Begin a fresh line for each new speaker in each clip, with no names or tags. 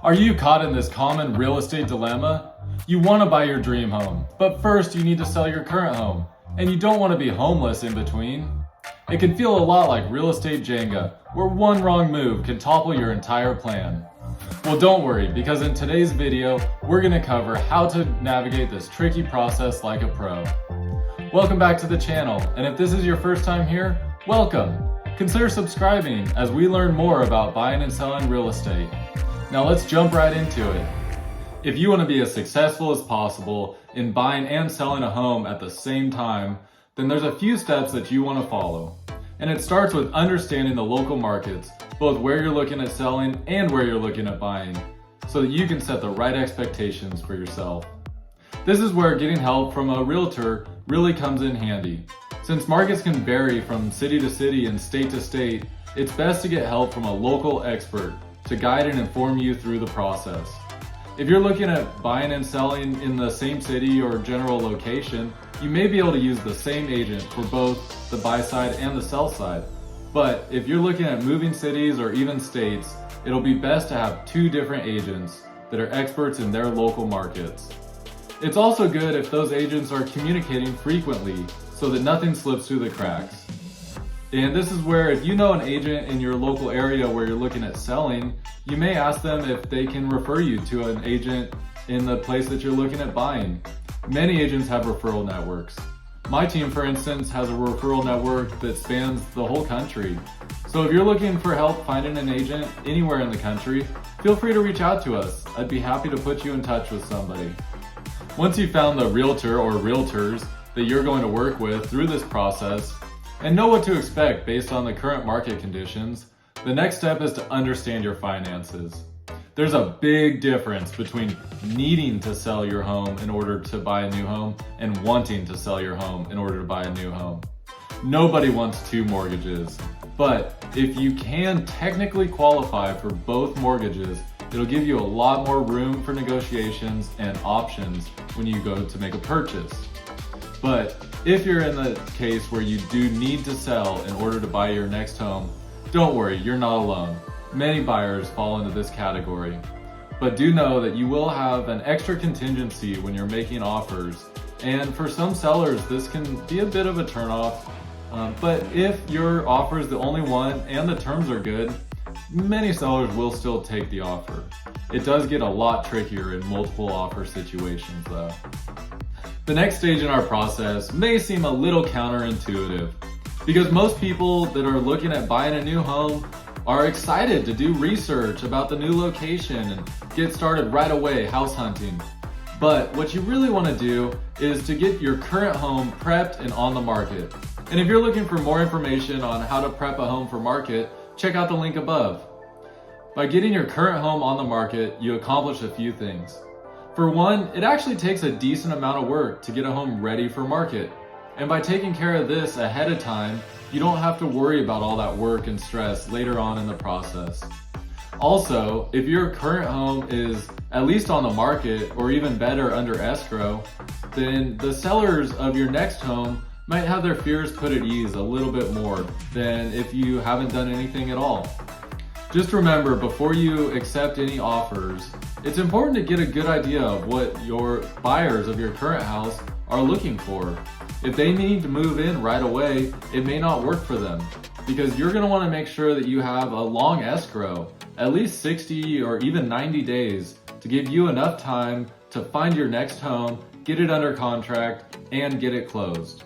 Are you caught in this common real estate dilemma? You want to buy your dream home, but first you need to sell your current home, and you don't want to be homeless in between. It can feel a lot like real estate Jenga, where one wrong move can topple your entire plan. Well, don't worry, because in today's video, we're going to cover how to navigate this tricky process like a pro. Welcome back to the channel, and if this is your first time here, welcome. Consider subscribing as we learn more about buying and selling real estate. Now let's jump right into it. If you want to be as successful as possible in buying and selling a home at the same time, then there's a few steps that you want to follow. And it starts with understanding the local markets, both where you're looking at selling and where you're looking at buying, so that you can set the right expectations for yourself. This is where getting help from a realtor really comes in handy. Since markets can vary from city to city and state to state, it's best to get help from a local expert to guide and inform you through the process. If you're looking at buying and selling in the same city or general location, you may be able to use the same agent for both the buy side and the sell side. But if you're looking at moving cities or even states, it'll be best to have two different agents that are experts in their local markets. It's also good if those agents are communicating frequently so that nothing slips through the cracks. And this is where if you know an agent in your local area where you're looking at selling, you may ask them if they can refer you to an agent in the place that you're looking at buying. Many agents have referral networks. My team, for instance, has a referral network that spans the whole country. So if you're looking for help finding an agent anywhere in the country, feel free to reach out to us. I'd be happy to put you in touch with somebody. Once you've found the realtor or realtors that you're going to work with through this process, and know what to expect based on the current market conditions, the next step is to understand your finances. There's a big difference between needing to sell your home in order to buy a new home and wanting to sell your home in order to buy a new home. Nobody wants two mortgages, but if you can technically qualify for both mortgages, it'll give you a lot more room for negotiations and options when you go to make a purchase. But if you're in the case where you do need to sell in order to buy your next home, don't worry, you're not alone. Many buyers fall into this category. But do know that you will have an extra contingency when you're making offers. And for some sellers, this can be a bit of a turnoff. But if your offer is the only one and the terms are good, many sellers will still take the offer. It does get a lot trickier in multiple offer situations though. The next stage in our process may seem a little counterintuitive because most people that are looking at buying a new home are excited to do research about the new location and get started right away house hunting. But what you really want to do is to get your current home prepped and on the market. And if you're looking for more information on how to prep a home for market, check out the link above. By getting your current home on the market, you accomplish a few things. For one, it actually takes a decent amount of work to get a home ready for market. And by taking care of this ahead of time, you don't have to worry about all that work and stress later on in the process. Also, if your current home is at least on the market or even better under escrow, then the sellers of your next home might have their fears put at ease a little bit more than if you haven't done anything at all. Just remember, before you accept any offers, it's important to get a good idea of what your buyers of your current house are looking for. If they need to move in right away, it may not work for them because you're going to want to make sure that you have a long escrow, at least 60 or even 90 days, to give you enough time to find your next home, get it under contract, and get it closed.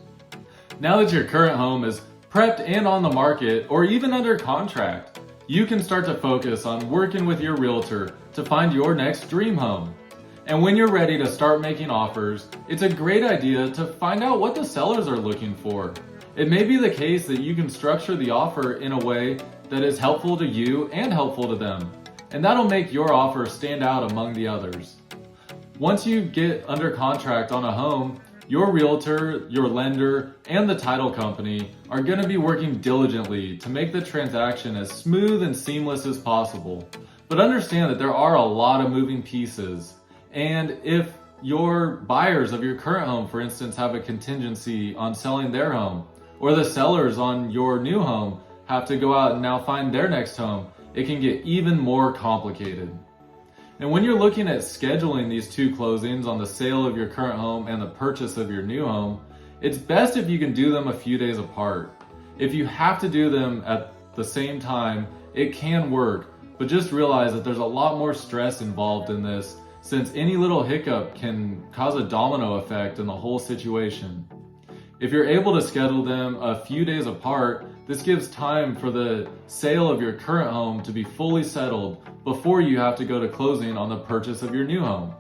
Now that your current home is prepped and on the market or even under contract, you can start to focus on working with your realtor to find your next dream home. And when you're ready to start making offers, it's a great idea to find out what the sellers are looking for. It may be the case that you can structure the offer in a way that is helpful to you and helpful to them, and that'll make your offer stand out among the others. Once you get under contract on a home, your realtor, your lender, and the title company are going to be working diligently to make the transaction as smooth and seamless as possible. But understand that there are a lot of moving pieces. And if your buyers of your current home, for instance, have a contingency on selling their home, or the sellers on your new home have to go out and now find their next home, it can get even more complicated. And when you're looking at scheduling these two closings on the sale of your current home and the purchase of your new home, it's best if you can do them a few days apart. If you have to do them at the same time, it can work, but just realize that there's a lot more stress involved in this, since any little hiccup can cause a domino effect in the whole situation. If you're able to schedule them a few days apart, this gives time for the sale of your current home to be fully settled before you have to go to closing on the purchase of your new home.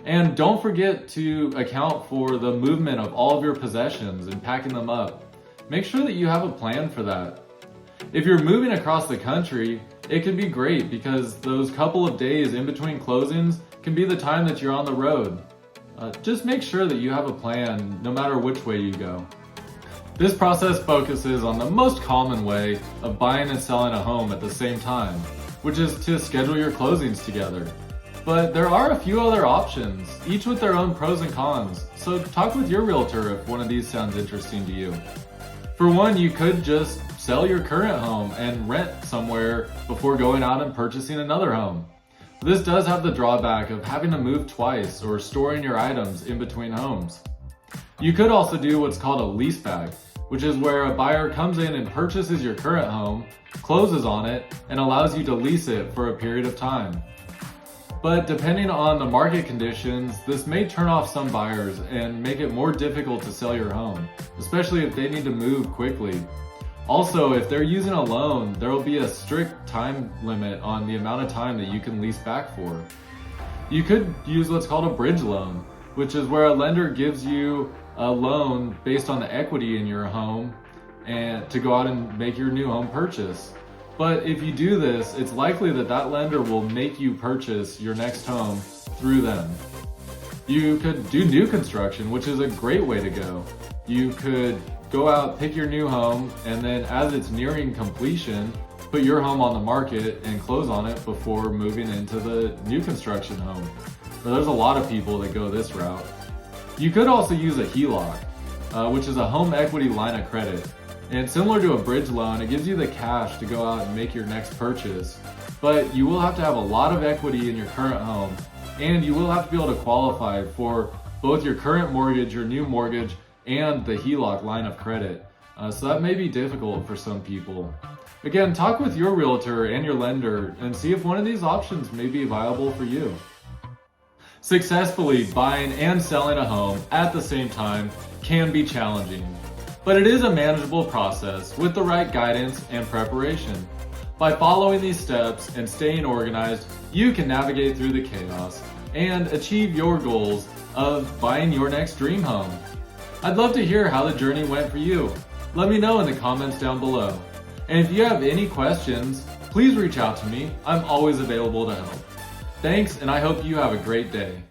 And don't forget to account for the movement of all of your possessions and packing them up. Make sure that you have a plan for that. If you're moving across the country, it can be great because those couple of days in between closings can be the time that you're on the road. Just make sure that you have a plan no matter which way you go. This process focuses on the most common way of buying and selling a home at the same time, which is to schedule your closings together. But there are a few other options, each with their own pros and cons, so talk with your realtor if one of these sounds interesting to you. For one, you could just sell your current home and rent somewhere before going out and purchasing another home. This does have the drawback of having to move twice or storing your items in between homes. You could also do what's called a lease-back, which is where a buyer comes in and purchases your current home, closes on it, and allows you to lease it for a period of time. But depending on the market conditions, this may turn off some buyers and make it more difficult to sell your home, especially if they need to move quickly. Also, if they're using a loan, there will be a strict time limit on the amount of time that you can lease back for. You could use what's called a bridge loan, which is where a lender gives you a loan based on the equity in your home and to go out and make your new home purchase. But if you do this, it's likely that that lender will make you purchase your next home through them. You could do new construction, which is a great way to go. You could go out, pick your new home, and then as it's nearing completion, put your home on the market and close on it before moving into the new construction home. So there's a lot of people that go this route. You could also use a HELOC, which is a home equity line of credit. And similar to a bridge loan, it gives you the cash to go out and make your next purchase. But you will have to have a lot of equity in your current home, and you will have to be able to qualify for both your current mortgage, your new mortgage, and the HELOC line of credit. So that may be difficult for some people. Again, talk with your realtor and your lender and see if one of these options may be viable for you. Successfully buying and selling a home at the same time can be challenging, but it is a manageable process with the right guidance and preparation. By following these steps and staying organized, you can navigate through the chaos and achieve your goals of buying your next dream home. I'd love to hear how the journey went for you. Let me know in the comments down below. And if you have any questions, please reach out to me. I'm always available to help. Thanks, and I hope you have a great day.